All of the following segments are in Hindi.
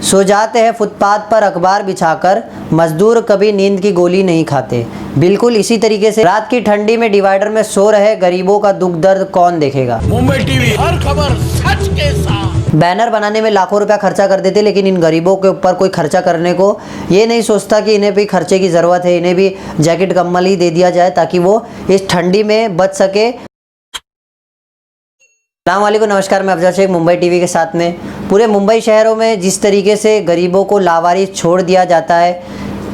सो जाते हैं फुटपाथ पर अखबार बिछाकर, मजदूर कभी नींद की गोली नहीं खाते। बिल्कुल इसी तरीके से रात की ठंडी में डिवाइडर में सो रहे गरीबों का दुख दर्द कौन देखेगा। मुंबई टीवी, हर खबर सच के साथ। बैनर बनाने में लाखों रुपया खर्चा कर देते, लेकिन इन गरीबों के ऊपर कोई खर्चा करने को ये नहीं सोचता कि इन्हें भी खर्चे की ज़रूरत है, इन्हें भी जैकेट कम्बल ही दे दिया जाए ताकि वो इस ठंडी में बच सके। अस्सलामुअलैकुम, नमस्कार, मैं अफजल शेख मुंबई टीवी के साथ में। पूरे मुंबई शहरों में जिस तरीके से गरीबों को लावारिस छोड़ दिया जाता है,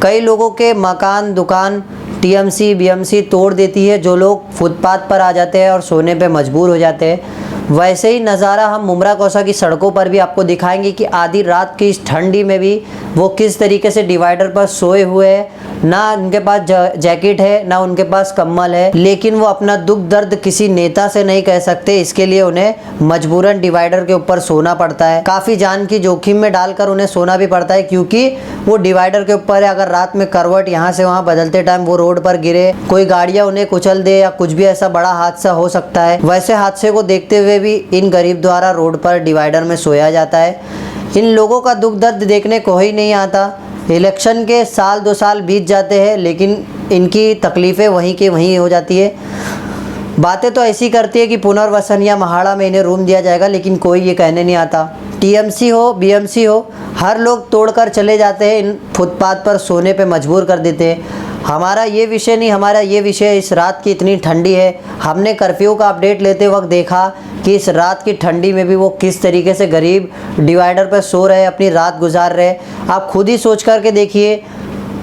कई लोगों के मकान दुकान टीएमसी बीएमसी तोड़ देती है, जो लोग फुटपाथ पर आ जाते हैं और सोने पे मजबूर हो जाते हैं। वैसे ही नज़ारा हम मुमरा कौसा की सड़कों पर भी आपको दिखाएंगे कि आधी रात की इस ठंडी में भी वो किस तरीके से डिवाइडर पर सोए हुए हैं। ना उनके पास जैकेट है, ना उनके पास कम्बल है, लेकिन वो अपना दुख दर्द किसी नेता से नहीं कह सकते। इसके लिए उन्हें मजबूरन डिवाइडर के ऊपर सोना पड़ता है। काफ़ी जान की जोखिम में डालकर उन्हें सोना भी पड़ता है, क्योंकि वो डिवाइडर के ऊपर है। अगर रात में करवट यहाँ से वहाँ बदलते टाइम वो रोड पर गिरे, कोई गाड़ियाँ उन्हें कुचल दे या कुछ भी ऐसा बड़ा हादसा हो सकता है। वैसे हादसे को देखते हुए भी इन गरीब द्वारा रोड पर डिवाइडर में सोया जाता है। इन लोगों का दुख दर्द देखने को ही नहीं आता। इलेक्शन के साल 2 साल बीत जाते हैं, लेकिन इनकी तकलीफ़ें वहीं के वहीं हो जाती है। बातें तो ऐसी करती है कि पुनर्वसन या महाड़ा में इन्हें रूम दिया जाएगा, लेकिन कोई ये कहने नहीं आता। टीएमसी हो बीएमसी हो, हर लोग तोड़कर चले जाते हैं, इन फुटपाथ पर सोने पे मजबूर कर देते हैं। हमारा ये विषय नहीं, हमारा ये विषय इस रात की इतनी ठंडी है। हमने कर्फ्यू का अपडेट लेते वक्त देखा कि इस रात की ठंडी में भी वो किस तरीके से गरीब डिवाइडर पर सो रहे, अपनी रात गुजार रहे। आप खुद ही सोच करके देखिए,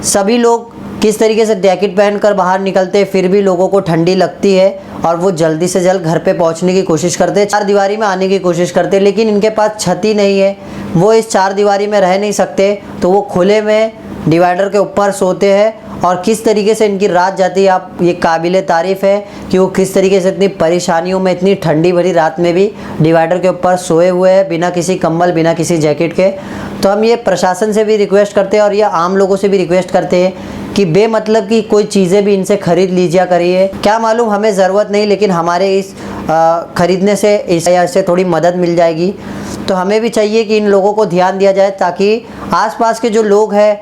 सभी लोग किस तरीके से जैकेट पहनकर बाहर निकलते हैं, फिर भी लोगों को ठंडी लगती है और वो जल्दी से जल्द घर पे पहुंचने की कोशिश करते हैं, चार दीवारी में आने की कोशिश करते हैं। लेकिन इनके पास छत नहीं है, वो इस चार दीवारी में रह नहीं सकते, तो वो खुले में डिवाइडर के ऊपर सोते हैं। और किस तरीके से इनकी रात जाती है, आप ये काबिले तारीफ़ है कि वो किस तरीके से इतनी परेशानियों में, इतनी ठंडी भरी रात में भी डिवाइडर के ऊपर सोए हुए हैं, बिना किसी कंबल बिना किसी जैकेट के। तो हम ये प्रशासन से भी रिक्वेस्ट करते हैं और ये आम लोगों से भी रिक्वेस्ट करते हैं कि बेमतलब की कोई चीज़ें भी इनसे ख़रीद लीजिए करिए। क्या मालूम, हमें ज़रूरत नहीं, लेकिन हमारे इस ख़रीदने से इससे थोड़ी मदद मिल जाएगी। तो हमें भी चाहिए कि इन लोगों को ध्यान दिया जाए, ताकि आसपास के जो लोग हैं,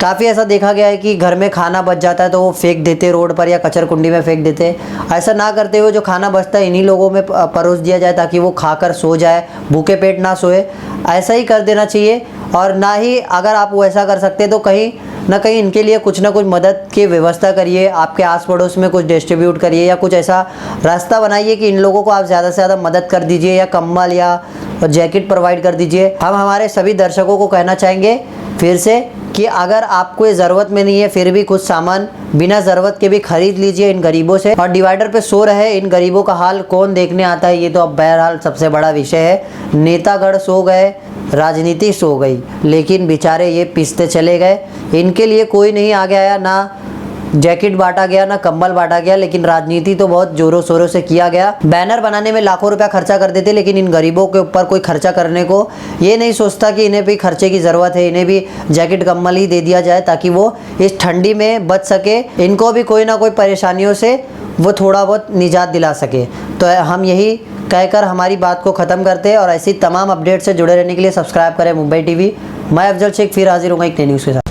काफ़ी ऐसा देखा गया है कि घर में खाना बच जाता है तो वो फेंक देते रोड पर या कचर कुंडी में फेंक देते। ऐसा ना करते हुए जो खाना बचता है इन्हीं लोगों में परोस दिया जाए, ताकि वो खाकर सो जाए, भूखे पेट ना सोए। ऐसा ही कर देना चाहिए। और ना ही अगर आप वैसा कर सकते तो कहीं ना कहीं इनके लिए कुछ ना कुछ मदद की व्यवस्था करिए, आपके आस पड़ोस में कुछ डिस्ट्रीब्यूट करिए या कुछ ऐसा रास्ता बनाइए कि इन लोगों को आप ज़्यादा से ज़्यादा मदद कर दीजिए, या कम्बल या जैकेट प्रोवाइड कर दीजिए। हम हमारे सभी दर्शकों को कहना चाहेंगे फिर से कि अगर आपको ये ज़रूरत में नहीं है, फिर भी कुछ सामान बिना ज़रूरत के भी खरीद लीजिए इन गरीबों से। और डिवाइडर पे सो रहे इन गरीबों का हाल कौन देखने आता है, ये तो अब बहरहाल सबसे बड़ा विषय है। नेतागढ़ सो गए, राजनीति सो गई, लेकिन बेचारे ये पिसते चले गए। इनके लिए कोई नहीं आगे आया, ना जैकेट बांटा गया, ना कंबल बांटा गया, लेकिन राजनीति तो बहुत जोरों शोरों से किया गया। बैनर बनाने में लाखों रुपया खर्चा कर देते, लेकिन इन गरीबों के ऊपर कोई खर्चा करने को ये नहीं सोचता कि इन्हें भी खर्चे की ज़रूरत है, इन्हें भी जैकेट कंबल ही दे दिया जाए ताकि वो इस ठंडी में बच सके, इनको भी कोई ना कोई परेशानियों से वो थोड़ा बहुत निजात दिला सके। तो हम यही कहकर हमारी बात को ख़त्म करते हैं और ऐसी तमाम अपडेट से जुड़े रहने के लिए सब्सक्राइब करें मुंबई टीवी। मैं अफजल शेख फिर हाजिर हूँ एक नई न्यूज़ के साथ।